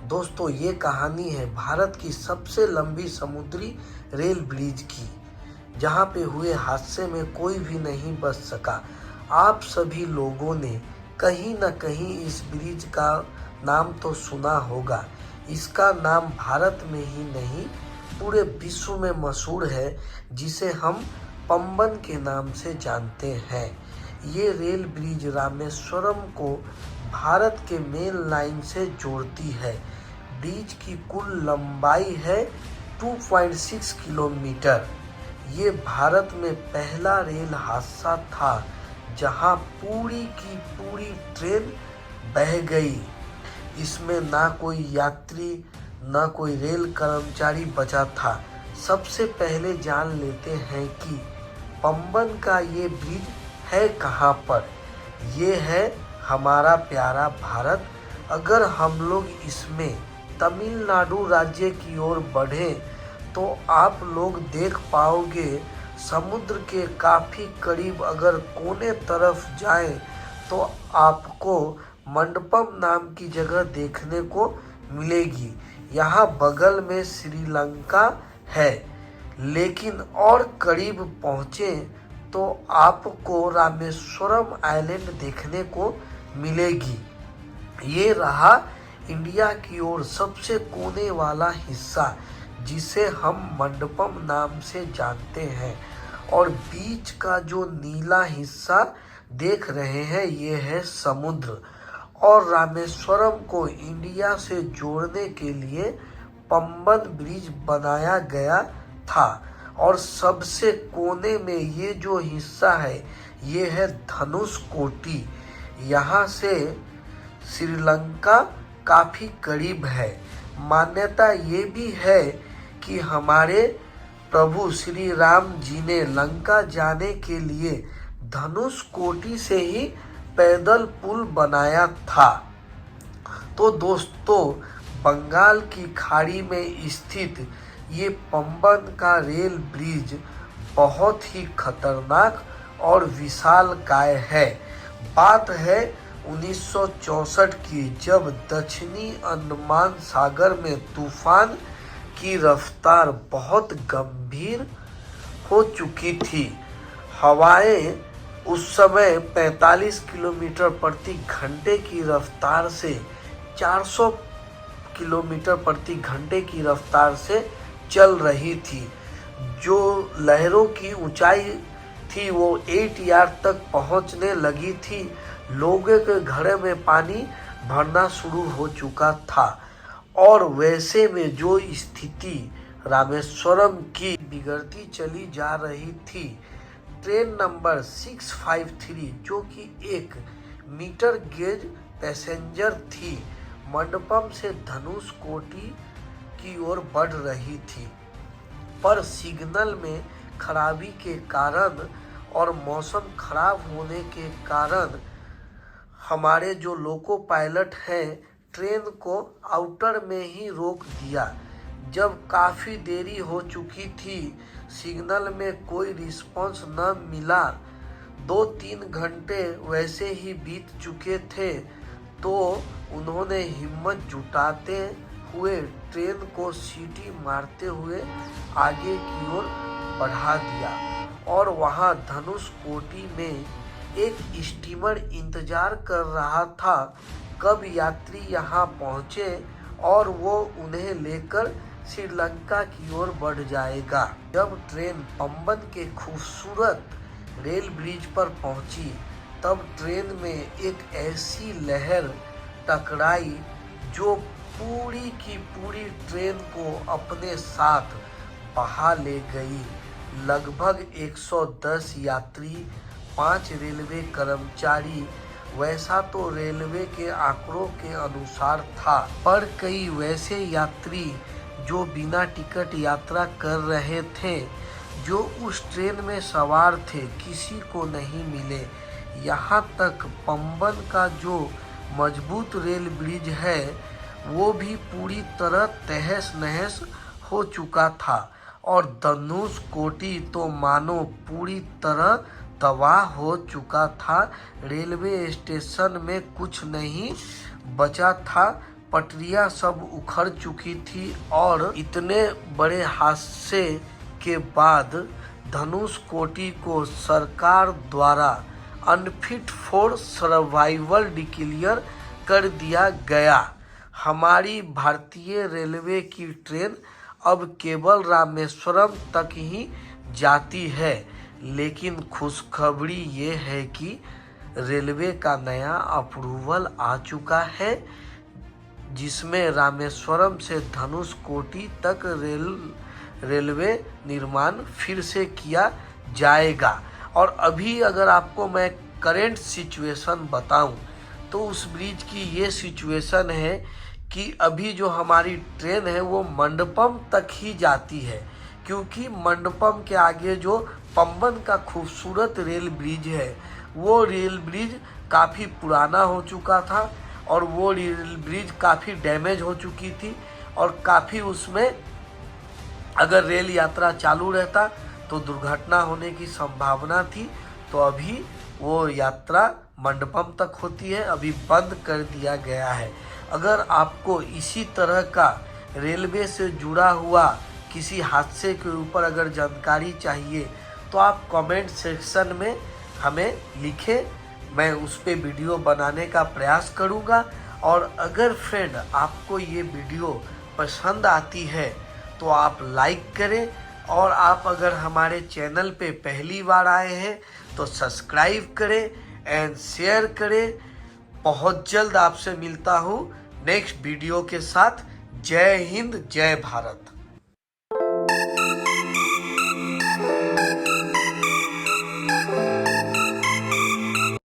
दोस्तों ये कहानी है भारत की सबसे लंबी समुद्री रेल ब्रिज की, जहां पे हुए हादसे में कोई भी नहीं बच सका। आप सभी लोगों ने कहीं न कहीं इस ब्रिज का नाम तो सुना होगा। इसका नाम भारत में ही नहीं पूरे विश्व में मशहूर है, जिसे हम पंबन के नाम से जानते हैं। ये रेल ब्रिज रामेश्वरम को भारत के मेन लाइन से जोड़ती है। ब्रिज की कुल लंबाई है 2.6 किलोमीटर। ये भारत में पहला रेल हादसा था जहां पूरी की पूरी ट्रेन बह गई। इसमें ना कोई यात्री ना कोई रेल कर्मचारी बचा था। सबसे पहले जान लेते हैं कि पंबन का ये ब्रिज है कहाँ पर। ये है हमारा प्यारा भारत। अगर हम लोग इसमें तमिलनाडु राज्य की ओर बढ़े तो आप लोग देख पाओगे समुद्र के काफ़ी करीब अगर कोने तरफ जाएं तो आपको मंडपम नाम की जगह देखने को मिलेगी। यहाँ बगल में श्रीलंका है, लेकिन और करीब पहुँचे तो आपको रामेश्वरम आइलैंड देखने को मिलेगी। ये रहा इंडिया की ओर सबसे कोने वाला हिस्सा, जिसे हम मंडपम नाम से जानते हैं। और बीच का जो नीला हिस्सा देख रहे हैं ये है समुद्र। और रामेश्वरम को इंडिया से जोड़ने के लिए पंबन ब्रिज बनाया गया था। और सबसे कोने में ये जो हिस्सा है ये है धनुषकोटी। यहाँ से श्रीलंका काफ़ी करीब है। मान्यता ये भी है कि हमारे प्रभु श्री राम जी ने लंका जाने के लिए धनुषकोटी से ही पैदल पुल बनाया था। तो दोस्तों बंगाल की खाड़ी में स्थित ये पंबन का रेल ब्रिज बहुत ही खतरनाक और विशालकाय है। बात है 1964 की, जब दक्षिणी अंडमान सागर में तूफान की रफ्तार बहुत गंभीर हो चुकी थी। हवाएं उस समय 45 किलोमीटर प्रति घंटे की रफ्तार से 400 किलोमीटर प्रति घंटे की रफ्तार से चल रही थी। जो लहरों की ऊंचाई थी वो 8 यार्ड तक पहुंचने लगी थी। लोगों के घरों में पानी भरना शुरू हो चुका था। और वैसे में जो स्थिति रामेश्वरम की बिगड़ती चली जा रही थी, ट्रेन नंबर 653 जो कि एक मीटर गेज पैसेंजर थी, मंडपम से धनुषकोटी की ओर बढ़ रही थी। पर सिग्नल में खराबी के कारण और मौसम खराब होने के कारण हमारे जो लोको पायलट हैं ट्रेन को आउटर में ही रोक दिया। जब काफ़ी देरी हो चुकी थी, सिग्नल में कोई रिस्पांस न मिला, 2-3 घंटे वैसे ही बीत चुके थे, तो उन्होंने हिम्मत जुटाते हुए ट्रेन को सीटी मारते हुए आगे की ओर बढ़ा दिया। और वहां धनुषकोटी में एक स्टीमर इंतजार कर रहा था कब यात्री यहां पहुंचे और वो उन्हें लेकर श्रीलंका की ओर बढ़ जाएगा। जब ट्रेन पंबन के खूबसूरत रेल ब्रिज पर पहुंची, तब ट्रेन में एक ऐसी लहर टकराई जो पूरी की पूरी ट्रेन को अपने साथ बहा ले गई। लगभग 110 यात्री, 5 रेलवे कर्मचारी, वैसा तो रेलवे के आंकड़ों के अनुसार था, पर कई वैसे यात्री जो बिना टिकट यात्रा कर रहे थे, जो उस ट्रेन में सवार थे, किसी को नहीं मिले। यहाँ तक पंबन का जो मजबूत रेल ब्रिज है वो भी पूरी तरह तहस नहस हो चुका था। और धनुषकोटी तो मानो पूरी तरह तबाह हो चुका था। रेलवे स्टेशन में कुछ नहीं बचा था, पटरियां सब उखड़ चुकी थी और इतने बड़े हादसे के बाद धनुषकोटी को सरकार द्वारा अनफिट फॉर सर्वाइवल डिक्लेयर कर दिया गया। हमारी भारतीय रेलवे की ट्रेन अब केवल रामेश्वरम तक ही जाती है, लेकिन खुशखबरी ये है कि रेलवे का नया अप्रूवल आ चुका है, जिसमें रामेश्वरम से धनुषकोटी तक रेलवे निर्माण फिर से किया जाएगा। और अभी अगर आपको मैं करेंट सिचुएशन बताऊं तो उस ब्रिज की ये सिचुएशन है कि अभी जो हमारी ट्रेन है वो मंडपम तक ही जाती है, क्योंकि मंडपम के आगे जो पंबन का खूबसूरत रेल ब्रिज है वो रेल ब्रिज काफ़ी पुराना हो चुका था और वो रेल ब्रिज काफ़ी डैमेज हो चुकी थी और काफ़ी उसमें अगर रेल यात्रा चालू रहता तो दुर्घटना होने की संभावना थी। तो अभी वो यात्रा मंडपम तक होती है, अभी बंद कर दिया गया है। अगर आपको इसी तरह का रेलवे से जुड़ा हुआ किसी हादसे के ऊपर अगर जानकारी चाहिए तो आप कमेंट सेक्शन में हमें लिखें, मैं उस पर वीडियो बनाने का प्रयास करूँगा। और अगर फ्रेंड आपको ये वीडियो पसंद आती है तो आप लाइक करें, और आप अगर हमारे चैनल पे पहली बार आए हैं तो सब्सक्राइब करें एंड शेयर करें। बहुत जल्द आपसे मिलता हूँ नेक्स्ट वीडियो के साथ। जय हिंद, जय भारत।